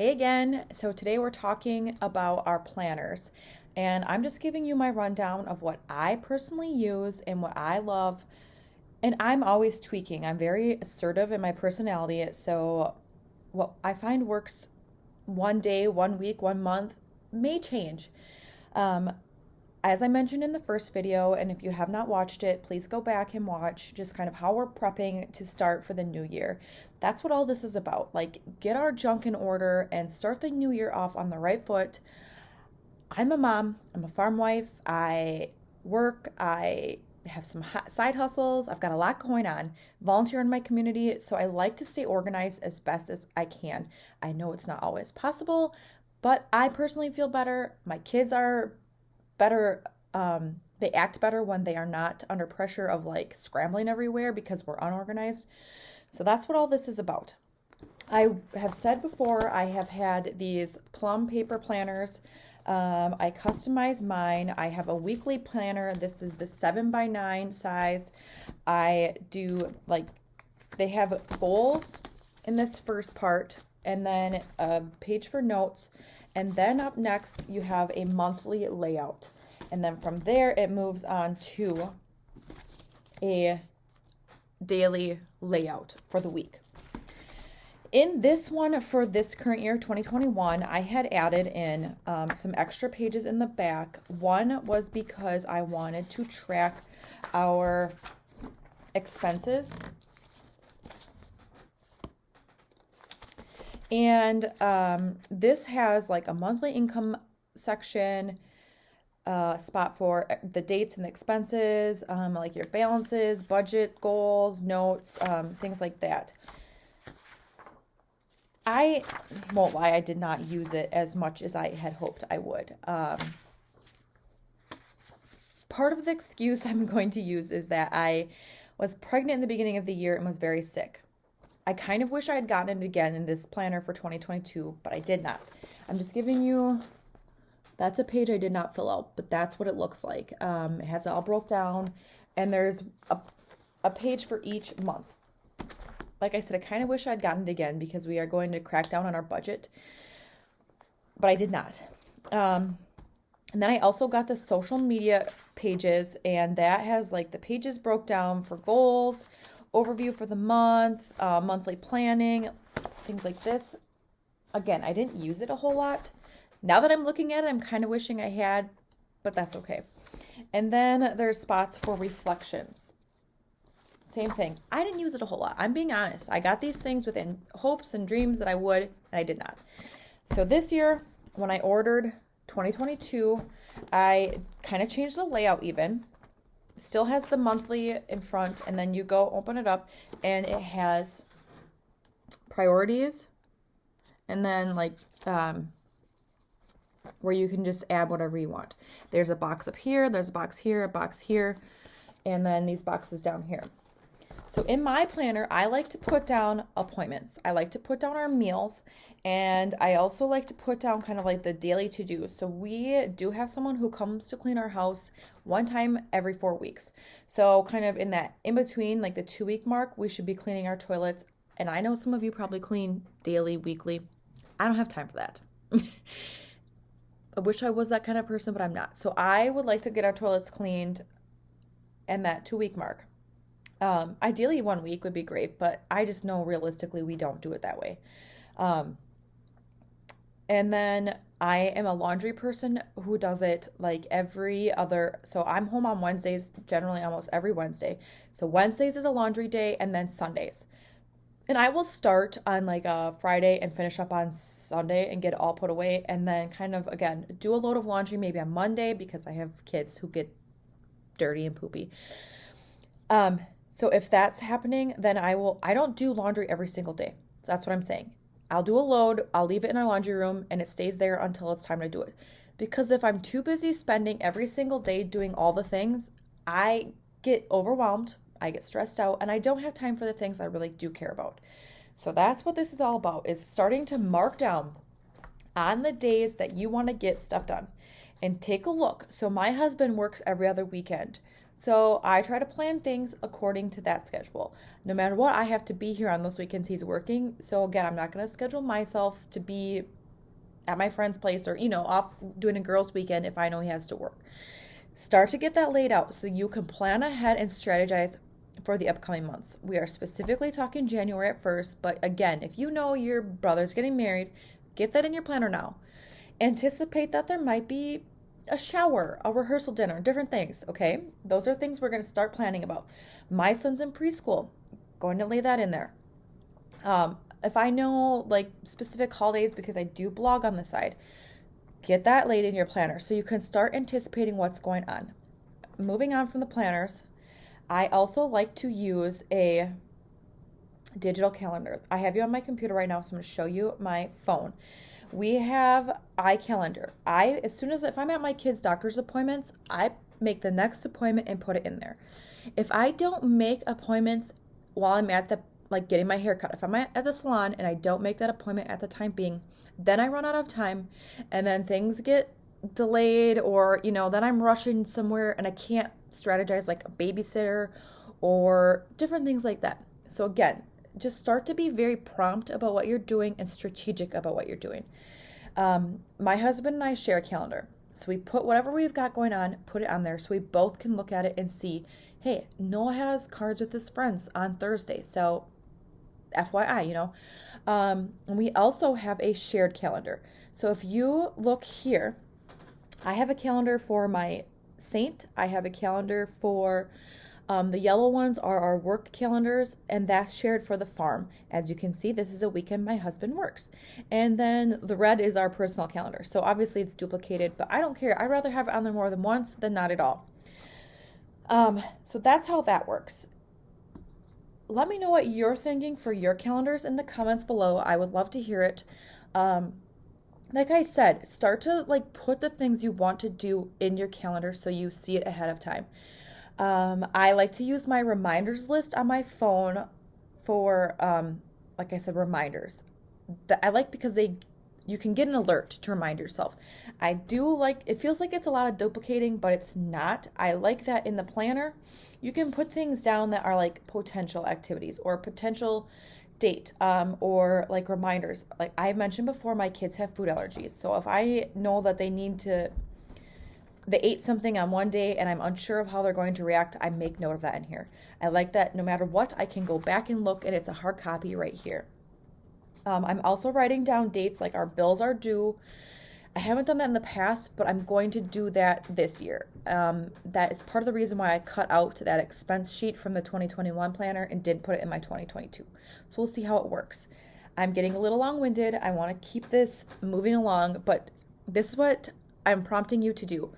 Hey again. So today we're talking about our planners, and I'm just giving you my rundown of what I personally use and what I love. And I'm always tweaking. I'm very assertive in my personality. So what I find works one day, one week, one month may change. Um, as I mentioned in the first video, and if you have not watched it, please go back and watch just kind of how we're prepping to start for the new year. That's what all this is about. Like, get our junk in order and start the new year off on the right foot. I'm a mom, I'm a farm wife, I work, I have some side hustles, I've got a lot going on, volunteer in my community, so I like to stay organized as best as I can. I know it's not always possible, but I personally feel better. My kids are better. They act better when they are not under pressure of like scrambling everywhere because we're unorganized. So that's what all this is about. I have said before, I have had these Plum paper planners. I customize mine. I have a weekly planner. This is the 7x9 size. I do like, they have goals in this first part, and then a page for notes. And then up next, you have a monthly layout. And then from there, it moves on to a daily layout for the week. In this one for this current year, 2021, I had added in some extra pages in the back. One was because I wanted to track our expenses. And this has like a monthly income section, spot for the dates and the expenses, like your balances, budget, goals, notes, things like that. I won't lie, I did not use it as much as I had hoped I would. Part of the excuse I'm going to use is that I was pregnant in the beginning of the year and was very sick. I kind of wish I had gotten it again in this planner for 2022, but I did not. I'm just giving you, that's a page I did not fill out, but that's what it looks like. It has it all broke down, and there's a page for each month. Like I said, I kind of wish I'd gotten it again because we are going to crack down on our budget, but I did not. And then I also got the social media pages, and that has like the pages broke down for goals, overview for the month, monthly planning, things like this. Again, I didn't use it a whole lot. Now that I'm looking at it, I'm kind of wishing I had, but that's okay. And then there's spots for reflections. Same thing. I didn't use it a whole lot. I'm being honest. I got these things within hopes and dreams that I would, and I did not. So this year, when I ordered 2022, I kind of changed the layout even. Still has the monthly in front, and then you go open it up, and it has priorities, and then like where you can just add whatever you want. There's a box up here, there's a box here, a box here, and then these boxes down here. So in my planner, I like to put down appointments. I like to put down our meals, and I also like to put down kind of like the daily to-do. So we do have someone who comes to clean our house one time every 4 weeks. So kind of in that in between, like the 2-week mark, we should be cleaning our toilets. And I know some of you probably clean daily, weekly. I don't have time for that. I wish I was that kind of person, but I'm not. So I would like to get our toilets cleaned in that 2-week mark. Ideally 1 week would be great, but I just know realistically we don't do it that way. And then I am a laundry person who does it like every other, so I'm home on Wednesdays, generally almost every Wednesday. So Wednesdays is a laundry day, and then Sundays. And I will start on like a Friday and finish up on Sunday and get it all put away, and then kind of, again, do a load of laundry maybe on Monday because I have kids who get dirty and poopy. So if that's happening, then I don't do laundry every single day. So that's what I'm saying. I'll do a load, I'll leave it in our laundry room, and it stays there until it's time to do it. Because if I'm too busy spending every single day doing all the things, I get overwhelmed, I get stressed out, and I don't have time for the things I really do care about. So that's what this is all about, is starting to mark down on the days that you want to get stuff done. And take a look. So my husband works every other weekend. So I try to plan things according to that schedule. No matter what, I have to be here on those weekends he's working. So again, I'm not going to schedule myself to be at my friend's place or, off doing a girls' weekend if I know he has to work. Start to get that laid out so you can plan ahead and strategize for the upcoming months. We are specifically talking January at first, but again, if you know your brother's getting married, get that in your planner now. Anticipate that there might be a shower, a rehearsal dinner, different things, okay? Those are things we're going to start planning about. My son's in preschool, going to lay that in there. If I know like specific holidays, because I do blog on the side, get that laid in your planner so you can start anticipating what's going on. Moving on from the planners, I also like to use a digital calendar. I have you on my computer right now, so I'm going to show you my phone. We have iCalendar. If I'm at my kids' doctor's appointments, I make the next appointment and put it in there. If I don't make appointments while I'm at getting my hair cut, if I'm at the salon and I don't make that appointment at the time being, then I run out of time and then things get delayed or, then I'm rushing somewhere and I can't strategize like a babysitter or different things like that. So again, just start to be very prompt about what you're doing and strategic about what you're doing. My husband and I share a calendar. So we put whatever we've got going on, put it on there so we both can look at it and see, hey, Noah has cards with his friends on Thursday. So FYI, we also have a shared calendar. So if you look here, I have a calendar for my saint. I have a calendar for the yellow ones are our work calendars, and that's shared for the farm. As you can see, this is a weekend my husband works. And then the red is our personal calendar. So obviously it's duplicated, but I don't care. I'd rather have it on there more than once than not at all. So that's how that works. Let me know what you're thinking for your calendars in the comments below. I would love to hear it. Like I said, start to put the things you want to do in your calendar so you see it ahead of time. I like to use my reminders list on my phone for, like I said, reminders. I like because you can get an alert to remind yourself. I do it feels like it's a lot of duplicating, but it's not. I like that in the planner, you can put things down that are like potential activities or potential date, or like reminders. Like I mentioned before, my kids have food allergies. So if I know that they ate something on one day and I'm unsure of how they're going to react, I make note of that in here. I like that no matter what, I can go back and look and it's a hard copy right here. I'm also writing down dates like our bills are due. I haven't done that in the past, but I'm going to do that this year. That is part of the reason why I cut out that expense sheet from the 2021 planner and did put it in my 2022. So we'll see how it works. I'm getting a little long-winded. I want to keep this moving along, but this is what I'm prompting you to do.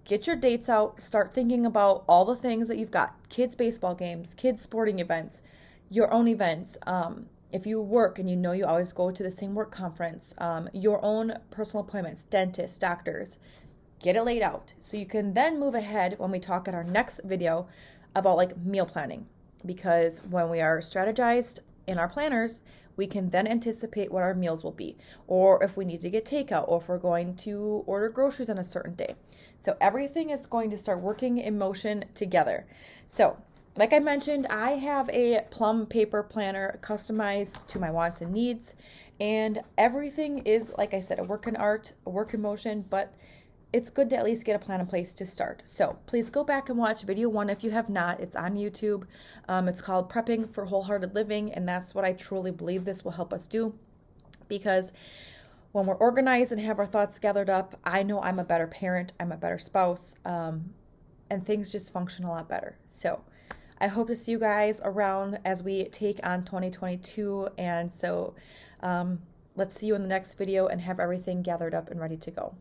Get your dates out. Start thinking about all the things that you've got. Kids' baseball games, kids' sporting events, your own events. If you work and you always go to the same work conference, your own personal appointments, dentists, doctors, get it laid out. So you can then move ahead when we talk in our next video about meal planning. Because when we are strategized in our planners, we can then anticipate what our meals will be, or if we need to get takeout, or if we're going to order groceries on a certain day. So everything is going to start working in motion together. So like I mentioned, I have a Plum paper planner customized to my wants and needs, and everything is, like I said, a work in art, a work in motion, but it's good to at least get a plan in place to start. So please go back and watch video 1 if you have not. It's on YouTube. It's called Prepping for Wholehearted Living, and that's what I truly believe this will help us do, because when we're organized and have our thoughts gathered up, I know I'm a better parent, I'm a better spouse, and things just function a lot better. So I hope to see you guys around as we take on 2022, and so let's see you in the next video and have everything gathered up and ready to go.